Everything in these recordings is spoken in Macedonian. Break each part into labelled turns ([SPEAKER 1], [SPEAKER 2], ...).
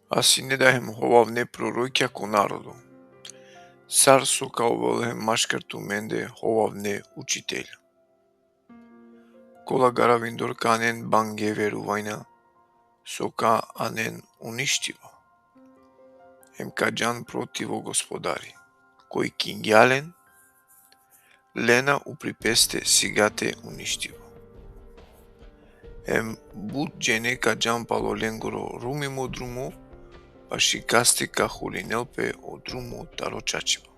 [SPEAKER 1] А си не дахем ховавне пророќа ко народу. Сар сока овелhem машкарту менде ховавне учителја. Кола гаравиндор канен банге верувајна, сока анен уништива. Ем каджан противо господари, кој кинѓален, лена уприпесте сигате уништива. Ем буд джене каджан пало ленгоро румимо друмо, баши касти ка хулинелпе о друмо таро чачива.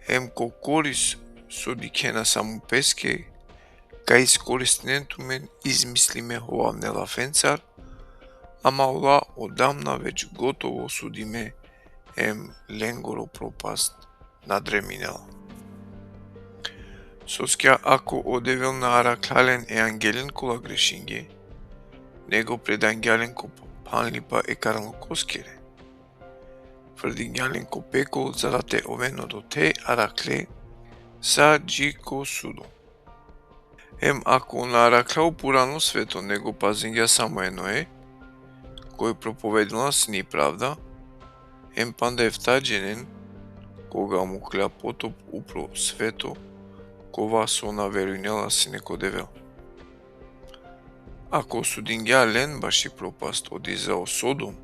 [SPEAKER 1] Ем ко корис со дикена саму песке, ка искористнентумен измислиме ховавне лафенцар, ама ола одамна веќе готово судиме, ем ленгоро пропаст надреминела. Соскја ако одевел на араклален е ангелен кола грешинге, него пред ангелен ко панлипа е карал коскере. Фрдингјален ко пекол за да те овено до те аракле, са джи ко судо. Ем ако на араклау пурано свето него пазингја само ено е, кој проповедила сни правда, ем панда ефтадженен, кога му кля потоп упро свето, кова со наверујнела си неко девел. Ако судингја лен баши пропаст оди за Содом,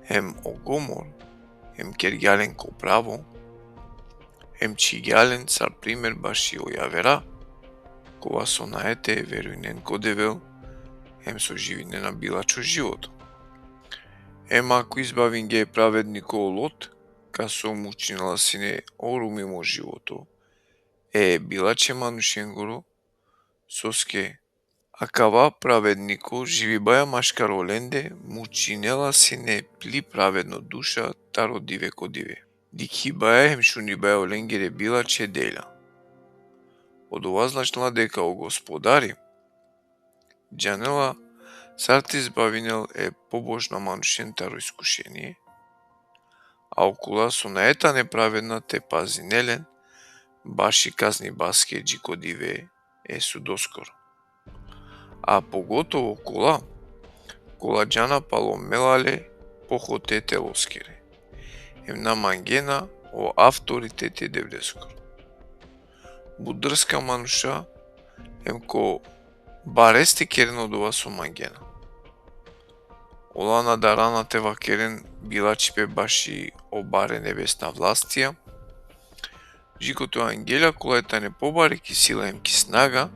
[SPEAKER 1] ем о Гомор, ем кергјален ко право, ем чигјален цар пример баши о јавера, кова со наете верујнен ко девел, ем со живинена била чо живото. Ем ако избавинге праведнико Лот, ка со мучинала сине орумимо живото, била че манушенгоро, соске, акава праведнико живи баја машкаро ленде, мучинела сине пли праведно душа, таро диве ко диве. Дики баја хемшуни баја оленгере била че деля. Од ова значнала дека о господари, джанела царти избавинел е побожна манушен таро искушение, а окула со наета неправедна те пази нелен, баши казни баске джико диве е судоскоро. А поготово кола джана пало мелале похотете лоскере. Ем на мангена о авторитете девдескоро. Будрска мануша ем ко барести керен од ова со мангена. Ола на дарана тева керен била чипе баши обаре небесна властија, жикото ангелја колајта не побаре ки сила ем ки снага,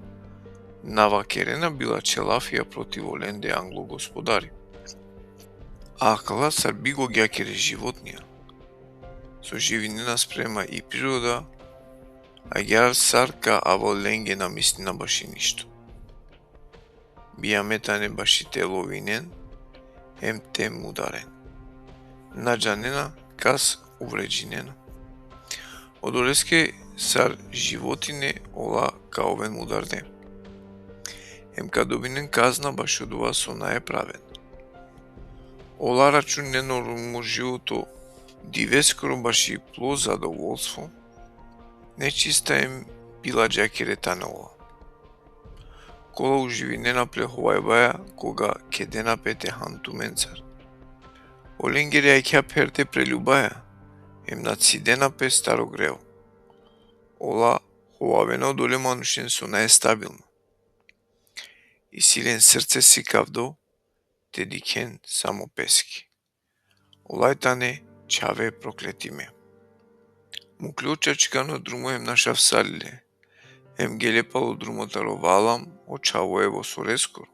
[SPEAKER 1] нава керена била челафија противо ленде англо господари. Акала сар биго гјакере животнија, со живинена спрема и природа, а јар сар ка аво ленге на мислина баши ништо. Бија метане баши теловинен, ем те мударен. Наджанена кас увреджинена. Одолеске сар животине ола ка овен мударне. Ем ка добинен казна баш од ова со наеправен. Ола рачунено румо живото дивескоро баши пло задоволство, нечиста ем била джакерета на ола. Кола уживинена плеховај баја, кога кедена пете хантуменцар. Оленгере ајќа перте прелюбаја, ем нацидена пе старо грео. Ола ховавено доле манушен со наестабилно. И силен срце си кавдо, те дикен само пески. Олајтане чаве проклетиме. Му клучачкано друмо ем нашав салиле, ем гелепало друмотаро валам, очаво во сорескоро,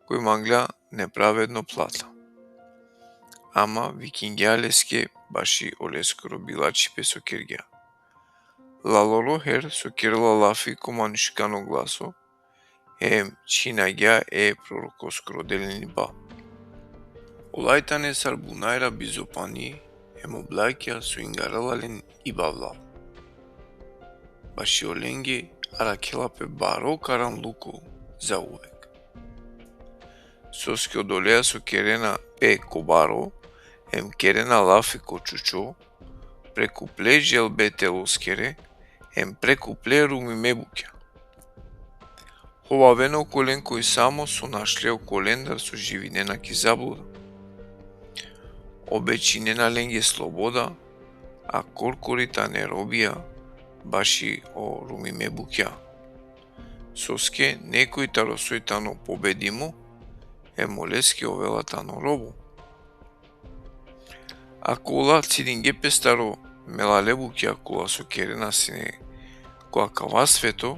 [SPEAKER 1] кој мангля неправедно плата. Ама викингјалеске баши олескоро била чипе со киргја. Лалоро со кирла лафи команишкано гласо, ем чинагја пророкоскоро делени ба. Олајтане сарбунајра бизопани, ем облаќа со ингаралален и бавлал. Баши оленге аракелапе баро каран луко за увек. Соске одолеа со керена кобаро, ем керена лафи ко чучо, прекупле желбете лоскере, ем прекупле руми мебуќа. Ховавено колен кој само со нашлео колендар со живинена ки заблуда. обечинена ленге слобода, а коркорита не робија, баши о румиме букја. Соске некој таросојтано победимо, е молеске овелатано робу. Ако ола цидинге пестаро мелале букја кула со керена сине која кава свето,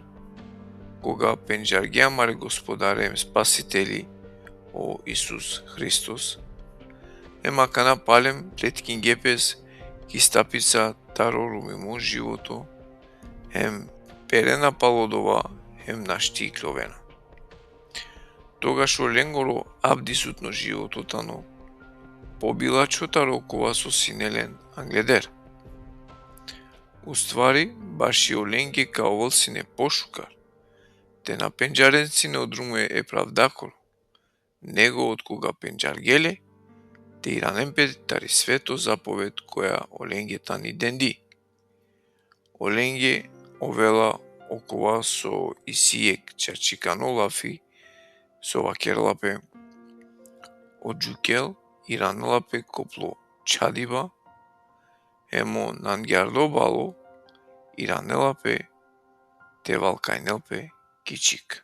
[SPEAKER 1] кога пенџарге амаре господарем спасители о Исус Христос, емакана палем плеткин гепес ки стапица таро румимо живото, ем перена палодова, ем наштикловена. Тогаш оленгоро абдисутно живототано, побилачота рокова со синелен англедер. Уствари, баши оленге као волсине пошукар, те на пенџаренци не одрумуе еправдакор, него од кога пенџаргеле, те иранен петари свето заповед која оленгета ни денди. Оленге овела окова со исиек чачиканолафи, со вакерлапе од джукел, иранелапе копло чадиба, емо нангјардобало, иранелапе те валкајнелпе кичик.